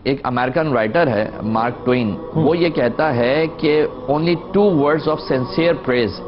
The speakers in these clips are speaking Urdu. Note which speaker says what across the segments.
Speaker 1: ایک امریکن رائٹر ہے مارک ٹوین، وہ یہ کہتا ہے کہ only 2 words of sincere praise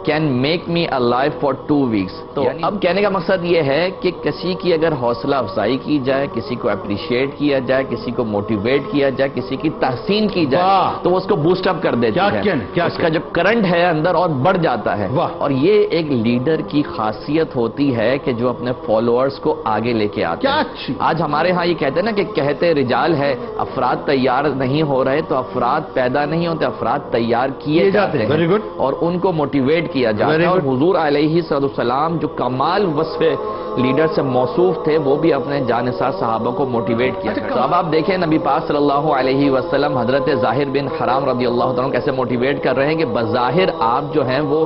Speaker 1: can make me alive for 2 weeks. تو اب کہنے کا مقصد یہ ہے کہ کسی کی اگر حوصلہ افزائی کی جائے، کسی کو اپریشیٹ کیا جائے، کسی کو موٹیویٹ کیا جائے، کسی کی تحسین کی جائے تو وہ اس کو بوسٹ اپ کر دیتی ہے، اس کا جو کرنٹ ہے اندر اور بڑھ جاتا ہے. اور یہ ایک لیڈر کی خاصیت ہوتی ہے کہ جو اپنے فالوورز کو آگے لے کے آتے ہیں. آج ہمارے ہاں یہ کہتے ہیں نا کہ کہتے رجال ہے، افراد تیار نہیں ہو رہے، تو افراد پیدا نہیں ہوتے، افراد تیار کیے جاتے ہیں اور ان کو موٹیویٹ کیا جاتا ہے. اور حضور علیہ السلام جو کمال وصف لیڈر سے موصوف تھے، وہ بھی اپنے جانثار صحابہ کو موٹیویٹ کیا کرتے. اب آپ دیکھیں نبی پاک صلی اللہ علیہ وسلم حضرت ظاہر بن حرام رضی اللہ عنہ کیسے موٹیویٹ کر رہے ہیں کہ بظاہر آپ جو ہیں وہ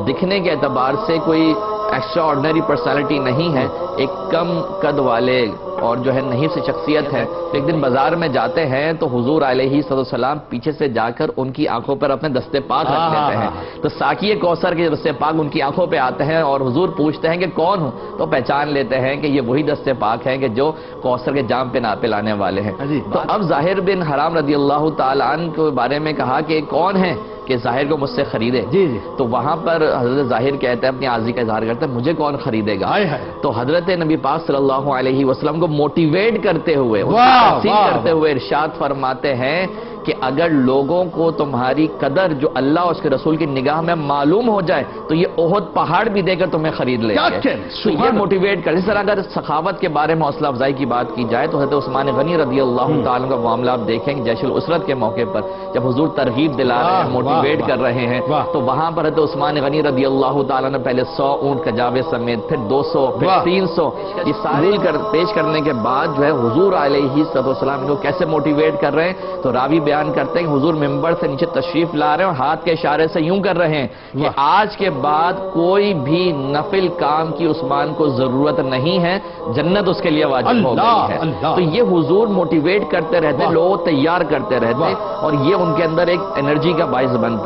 Speaker 1: دکھنے کے اعتبار سے کوئی ایکسٹرا آرڈنری پرسنالٹی نہیں ہے، ایک کم قد والے اور جو ہے نہیں سی شخصیت ہے. ایک دن بازار میں جاتے ہیں تو حضور علیہ السلام پیچھے سے جا کر ان کی آنکھوں پر اپنے دستے پاک رکھ دیتے ہیں. تو ساقی کوثر کے دستے پاک ان کی آنکھوں پہ آتے ہیں اور حضور پوچھتے ہیں کہ کون ہوں، تو پہچان لیتے ہیں کہ یہ وہی دستے پاک ہیں کہ جو کوثر کے جام پہ نہ پلانے والے ہیں. تو اب ظاہر بن حرام رضی اللہ تعالیٰ عنہ کے بارے میں کہا کہ کون ہے کہ ظاہر کو مجھ سے خریدے. تو وہاں پر حضرت ظاہر کہتے ہیں، اپنی عاجزی کا اظہار کرتے ہیں، مجھے کون خریدے گا. تو حضرت نبی پاک صلی اللہ علیہ وسلم کو موٹیویٹ کرتے ہوئے، کرتے ہوئے ارشاد فرماتے ہیں کہ اگر لوگوں کو تمہاری قدر جو اللہ اور اس کے رسول کی نگاہ میں معلوم ہو جائے تو یہ احد پہاڑ بھی دے کر تمہیں خرید لیں گے. تو یہ موٹیویٹ کر. اس طرح اگر سخاوت کے بارے میں حوصلہ افزائی کی بات کی جائے تو حضرت عثمان غنی رضی اللہ تعالیٰ کا معاملہ آپ دیکھیں کہ جیش الاسرت کے موقع پر جب حضور ترغیب دلا رہے ہیں، موٹیویٹ کر رہے ہیں، تو وہاں پر حضرت عثمان غنی رضی اللہ تعالیٰ نے پہلے 100 اونٹ کجاوے سمیت، پھر 200، پھر 300 یہ سارے پیش کرنے کے بعد جو ہے حضور علیہ السلام ان کو کیسے موٹیویٹ کر رہے ہیں. تو راوی بیان کرتے ہیں کہ حضور ممبر سے نیچے تشریف لا رہے ہیں اور ہاتھ کے اشارے سے یوں کر رہے ہیں کہ آج کے بعد کوئی بھی نفل کام کی عثمان کو ضرورت نہیں ہے، جنت اس کے لیے واجب ہو گئی ہے. تو یہ حضور موٹیویٹ کرتے رہتے، لوگ تیار کرتے رہتے اور یہ ان کے اندر ایک انرجی کا باعث بنتا.